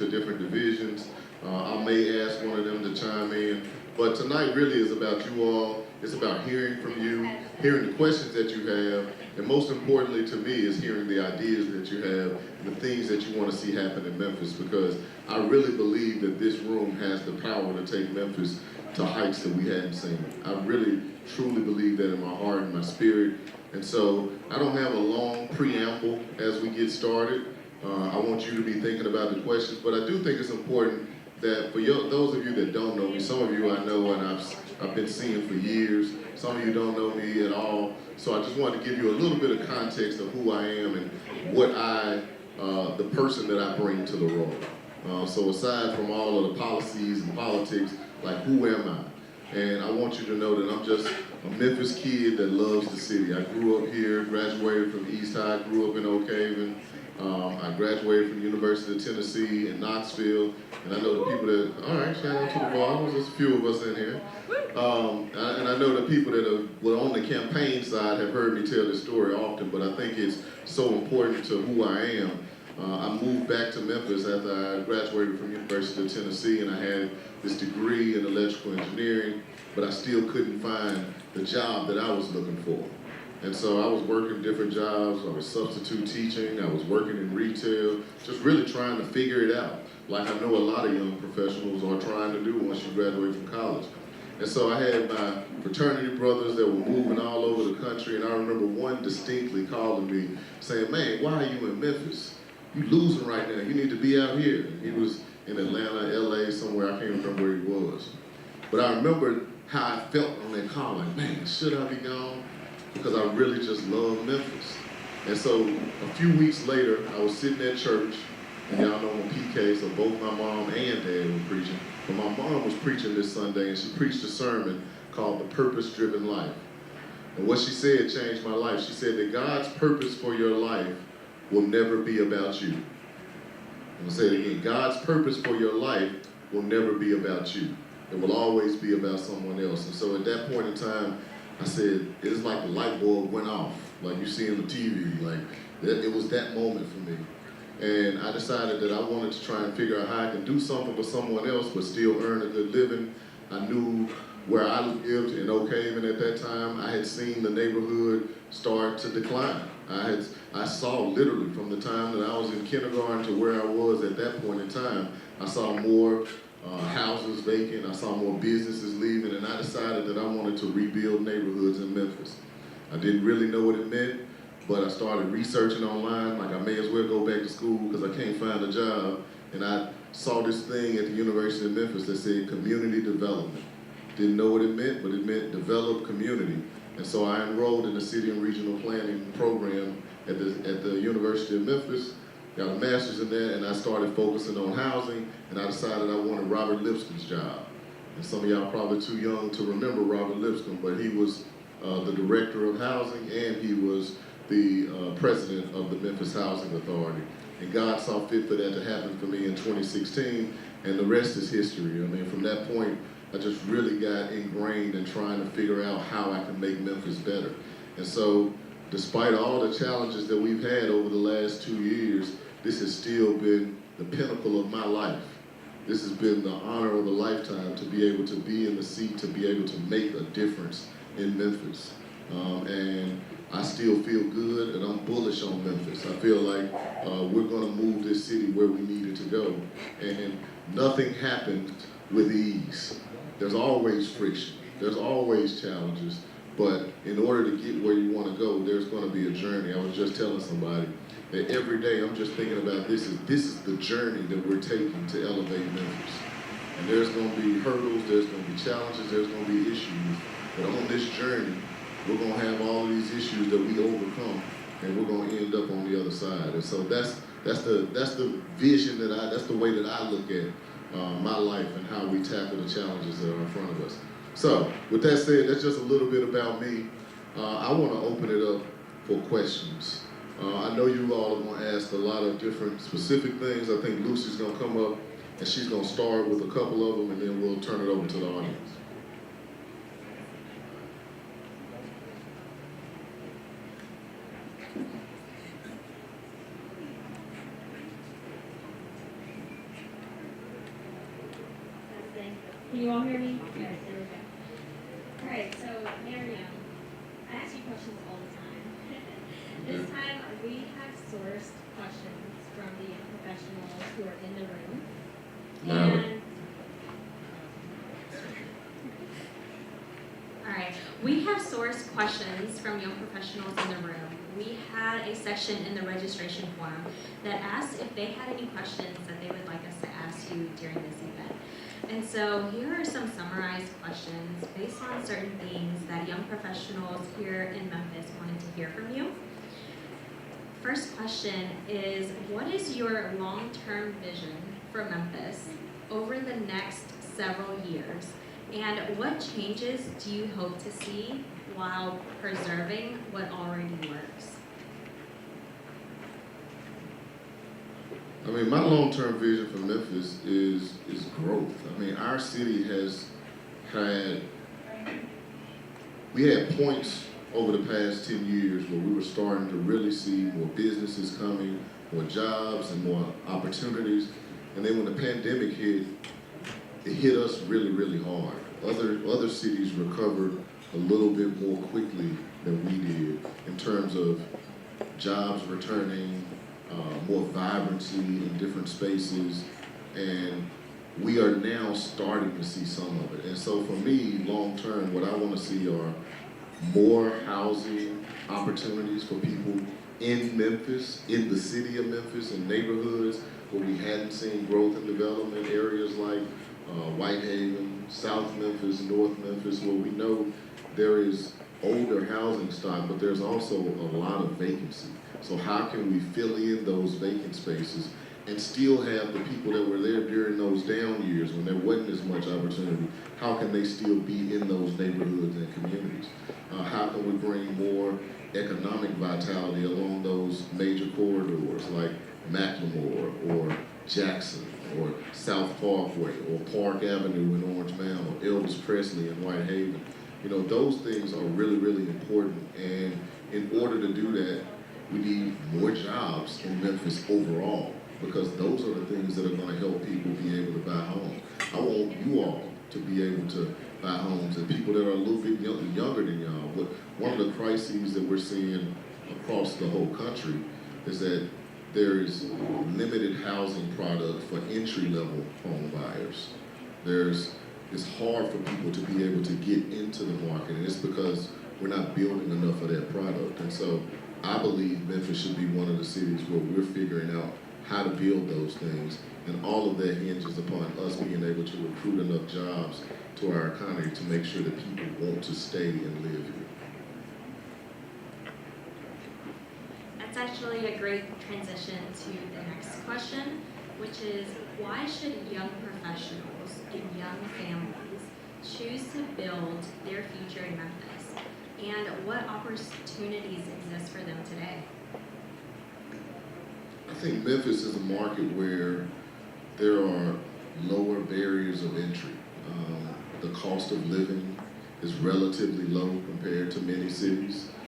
to different divisions. I may ask one of them to chime in. But tonight really is about you all. It's about hearing from you, hearing the questions that you have, and most importantly to me is hearing the ideas that you have, and the things that you want to see happen in Memphis, because I really believe that this room has the power to take Memphis to heights that we hadn't seen. I really, truly believe that in my heart and my spirit. And so I don't have a long preamble as we get started. I want you to be thinking about the questions, but I do think it's important that for those of you that don't know me, some of you I know and I've been seeing for years. Some of you don't know me at all. So I just wanted to give you a little bit of context of who I am and what the person that I bring to the role. So aside from all of the policies and politics, like who am I? And I want you to know that I'm just a Memphis kid that loves the city. I grew up here, graduated from East High, grew up in Oak Haven. I graduated from the University of Tennessee in Knoxville, and I know the people that, all right, shout out to the Vols, there's a few of us in here. And I know the people that were on the campaign side have heard me tell this story often, but I think it's so important to who I am. I moved back to Memphis after I graduated from the University of Tennessee, and I had this degree in electrical engineering, but I still couldn't find the job that I was looking for. And so I was working different jobs. I was substitute teaching. I was working in retail, just really trying to figure it out, like I know a lot of young professionals are trying to do once you graduate from college. And so I had my fraternity brothers that were moving all over the country, and I remember one distinctly calling me saying, "Man, why are you in Memphis? You losing right now. You need to be out here." And he was in Atlanta, LA, somewhere. I can't remember where he was. But I remember how I felt on that call, like, man, should I be gone? Because I really just love Memphis. And so a few weeks later, I was sitting at church, and y'all know I'm a PK, so both my mom and dad were preaching. But my mom was preaching this Sunday, and she preached a sermon called The Purpose-Driven Life. And what she said changed my life. She said that God's purpose for your life will never be about you. I'm gonna say it again. God's purpose for your life will never be about you. It will always be about someone else. And so at that point in time, I said, it's like the light bulb went off, like you see on the TV. Like, it was that moment for me. And I decided that I wanted to try and figure out how I can do something for someone else, but still earn a good living. I knew where I lived in Oak Haven at that time. I had seen the neighborhood start to decline. I saw literally from the time that I was in kindergarten to where I was at that point in time, I saw more houses vacant, I saw more businesses leaving, and I decided that I wanted to rebuild neighborhoods in Memphis. I didn't really know what it meant, but I started researching online, like I may as well go back to school because I can't find a job, and I saw this thing at the University of Memphis that said community development. Didn't know what it meant, but it meant develop community. And so I enrolled in the city and regional planning program at the University of Memphis, got a master's in that, and I started focusing on housing, and I decided I wanted Robert Lipscomb's job. And some of y'all probably too young to remember Robert Lipscomb, but he was the director of housing, and he was the president of the Memphis Housing Authority. And God saw fit for that to happen for me in 2016, and the rest is history. I mean, from that point, I just really got ingrained in trying to figure out how I can make Memphis better. And so, despite all the challenges that we've had over the last 2 years, this has still been the pinnacle of my life. This has been the honor of a lifetime to be able to be in the seat, to be able to make a difference in Memphis. And I still feel good, and I'm bullish on Memphis. I feel like we're gonna move this city where we need it to go. And nothing happened with ease. There's always friction. There's always challenges. But in order to get where you want to go, there's going to be a journey. I was just telling somebody that every day I'm just thinking about this is the journey that we're taking to elevate Memphis. And there's going to be hurdles, there's going to be challenges, there's going to be issues. But on this journey, we're going to have all of these issues that we overcome, and we're going to end up on the other side. And so that's the vision that's the way that I look at my life and how we tackle the challenges that are in front of us. So, with that said, that's just a little bit about me. I want to open it up for questions. I know you all are going to ask a lot of different specific things. I think Lucy's going to come up, and she's going to start with a couple of them, and then we'll turn it over to the audience. Can you all hear me? Yes, there we go. All right, so Miriam, I ask you questions all the time. This time we have sourced questions from the young professionals who are in the room. Louder. All right, we have sourced questions from young professionals in the room. We had a section in the registration form that asked if they had any questions that they would like us to ask you during this event. And so here are some summarized questions based on certain things that young professionals here in Memphis wanted to hear from you. First question is, what is your long-term vision for Memphis over the next several years? And what changes do you hope to see while preserving what already works? I mean, my long-term vision for Memphis is growth. I mean, our city has we had points over the past 10 years where we were starting to really see more businesses coming, more jobs and more opportunities. And then when the pandemic hit, it hit us really, really hard. Other cities recovered a little bit more quickly than we did in terms of jobs returning, more vibrancy in different spaces, and we are now starting to see some of it. And so for me, long term, what I want to see are more housing opportunities for people in Memphis, in the city of Memphis, in neighborhoods where we hadn't seen growth and development, areas like Whitehaven, South Memphis, North Memphis, where we know there is older housing stock, but there's also a lot of vacancy. So how can we fill in those vacant spaces and still have the people that were there during those down years when there wasn't as much opportunity? How can they still be in those neighborhoods and communities? How can we bring more economic vitality along those major corridors like Macklemore or Jackson or South Parkway or Park Avenue in Orange Mound or Elvis Presley in Whitehaven? You know, those things are really, really important, and in order to do that, we need more jobs in Memphis overall, because those are the things that are going to help people be able to buy homes. I want you all to be able to buy homes, and people that are a little bit younger than y'all. But one of the crises that we're seeing across the whole country is that there is limited housing product for entry-level home buyers. It's hard for people to be able to get into the market, and it's because we're not building enough of that product. And so I believe Memphis should be one of the cities where we're figuring out how to build those things, and all of that hinges upon us being able to recruit enough jobs to our economy to make sure that people want to stay and live here. That's actually a great transition to the next question, which is, why should young professionals and young families choose to build their future in Memphis? And what opportunities exist for them today? I think Memphis is a market where there are lower barriers of entry. The cost of living is relatively low compared to many cities.